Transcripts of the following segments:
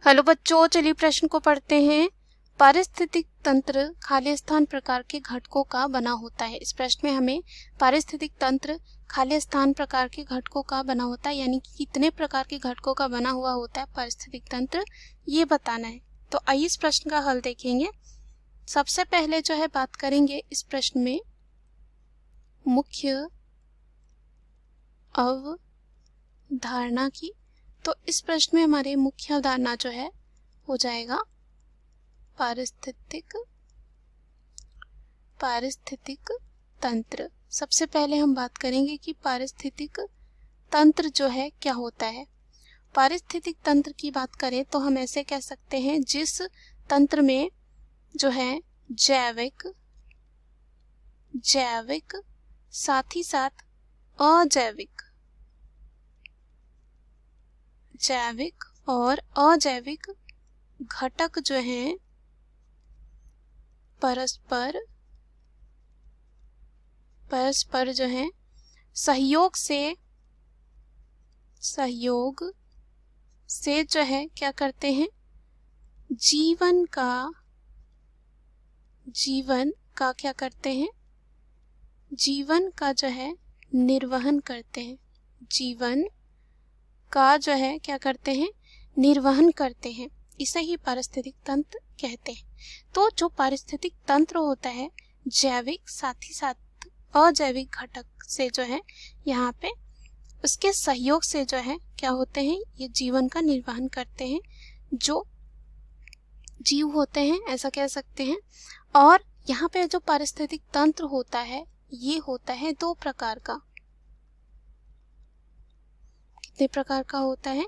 Hello बच्चों, चलिए प्रश्न को पढ़ते हैं। पारिस्थितिक तंत्र खाली स्थान प्रकार के घटकों का बना होता है। इस प्रश्न में हमें पारिस्थितिक तंत्र खाली स्थान प्रकार के घटकों का बना होता है, यानी कि कितने प्रकार के घटकों का बना हुआ होता है पारिस्थितिक तंत्र, ये बताना है। तो आइए इस प्रश्न का हल देखेंगे। सबसे पहले जो है बात करेंगे इस प्रश्न में मुख्य अवधारणा की। तो इस प्रश्न में हमारे मुख्य अवधारणा जो है हो जाएगा पारिस्थितिक तंत्र। सबसे पहले हम बात करेंगे कि पारिस्थितिक तंत्र जो है क्या होता है। पारिस्थितिक तंत्र की बात करें तो हम ऐसे कह सकते हैं जिस तंत्र में जो है जैविक साथ ही साथ जैविक और अजैविक घटक जो हैं परस्पर जो है सहयोग से जो है क्या करते हैं, जीवन क्या करते हैं, जीवन का जो है निर्वहन करते हैं। जीवन का जो है क्या करते हैं, निर्वहन करते हैं। इसे ही पारिस्थितिक तंत्र कहते हैं। तो जो पारिस्थितिक तंत्र होता है जैविक साथ ही साथ अजैविक घटक से जो है यहाँ पे उसके सहयोग से जो है क्या होते हैं, ये जीवन का निर्वहन करते हैं, जो जीव होते हैं ऐसा कह सकते हैं। और यहाँ पे जो पारिस्थितिक तंत्र होता है ये होता है दो प्रकार का। कितने प्रकार का होता है,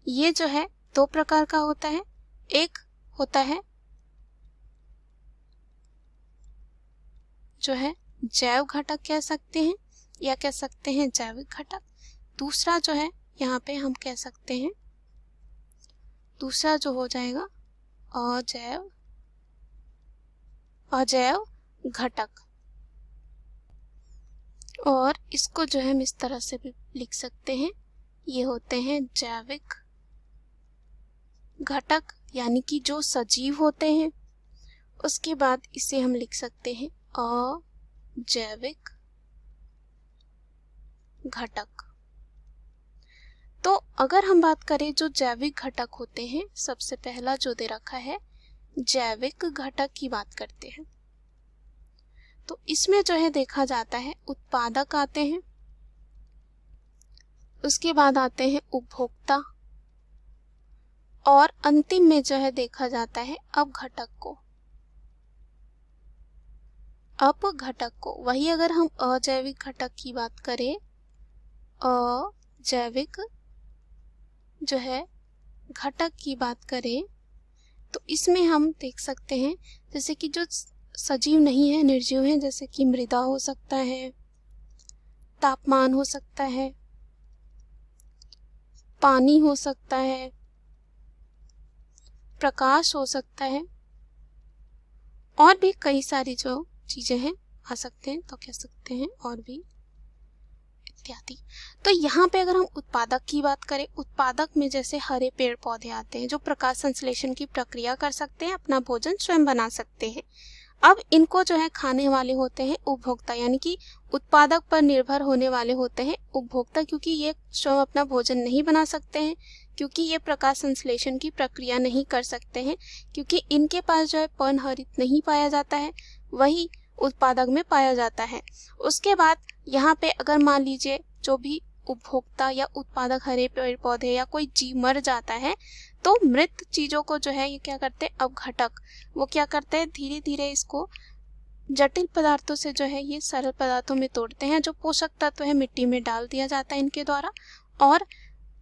ये जो है दो प्रकार का होता है। एक होता है जो है जैव घटक कह सकते हैं या कह सकते हैं जैविक घटक। दूसरा जो है यहाँ पे हम कह सकते हैं, दूसरा जो हो जाएगा अजैव घटक। और इसको जो है हम इस तरह से भी लिख सकते हैं, ये होते हैं जैविक घटक यानी कि जो सजीव होते हैं। उसके बाद इसे हम लिख सकते हैं अजैविक घटक। तो अगर हम बात करें जो जैविक घटक होते हैं, सबसे पहला जो दे रखा है जैविक घटक की बात करते हैं। तो इसमें जो है देखा जाता है उत्पादक आते हैं, उसके बाद आते हैं उपभोक्ता और अंतिम में जो है देखा जाता है अपघटक को। वही अगर हम अजैविक घटक की बात करें, अजैविक जो है घटक की बात करें तो इसमें हम देख सकते हैं जैसे कि जो सजीव नहीं है, निर्जीव है, जैसे कि मृदा हो सकता है, तापमान हो सकता है, पानी हो सकता है, प्रकाश हो सकता है और भी कई सारी जो चीजें हैं आ सकते हैं, तो कह सकते हैं और भी इत्यादि। तो यहाँ पे अगर हम उत्पादक की बात करें, उत्पादक में जैसे हरे पेड़ पौधे आते हैं जो प्रकाश संश्लेषण की प्रक्रिया कर सकते हैं, अपना भोजन स्वयं बना सकते हैं। अब इनको जो है खाने वाले होते हैं उपभोक्ता, यानी कि उत्पादक पर निर्भर होने वाले होते हैं उपभोक्ता, क्योंकि ये स्वयं अपना भोजन नहीं बना सकते हैं, क्योंकि ये प्रकाश संश्लेषण की प्रक्रिया नहीं कर सकते हैं, क्योंकि इनके पास जो है पर्णहरित नहीं पाया जाता है, वही उत्पादक में पाया जाता है। उसके बाद यहाँ पे अगर मान लीजिए जो भी उपभोक्ता या उत्पादक हरे पेड़ पौधे या कोई जीव मर जाता है, तो मृत चीजों को जो है ये क्या करते हैं, अपघटक, वो क्या करते हैं धीरे धीरे इसको जटिल पदार्थों से जो है ये सरल पदार्थों में तोड़ते हैं। जो पोषक तत्व है मिट्टी में डाल दिया जाता है इनके द्वारा, और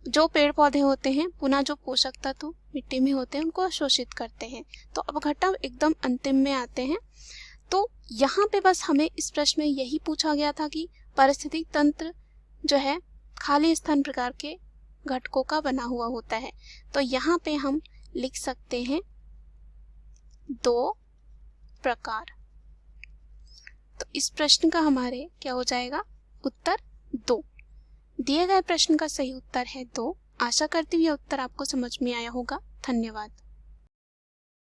जो पेड़ पौधे होते हैं पुनः जो पोषक तत्व मिट्टी में होते हैं उनको शोषित करते हैं। तो अपघटक एकदम अंतिम में आते हैं। तो यहाँ पे बस हमें इस प्रश्न में यही पूछा गया था कि पारिस्थितिक तंत्र जो है खाली स्थान प्रकार के घटकों का बना हुआ होता है। तो यहाँ पे हम लिख सकते हैं दो प्रकार। तो इस प्रश्न का हमारे क्या हो जाएगा, उत्तर 2। दिए गए प्रश्न का सही उत्तर है 2। आशा करती हूँ यह उत्तर आपको समझ में आया होगा। धन्यवाद।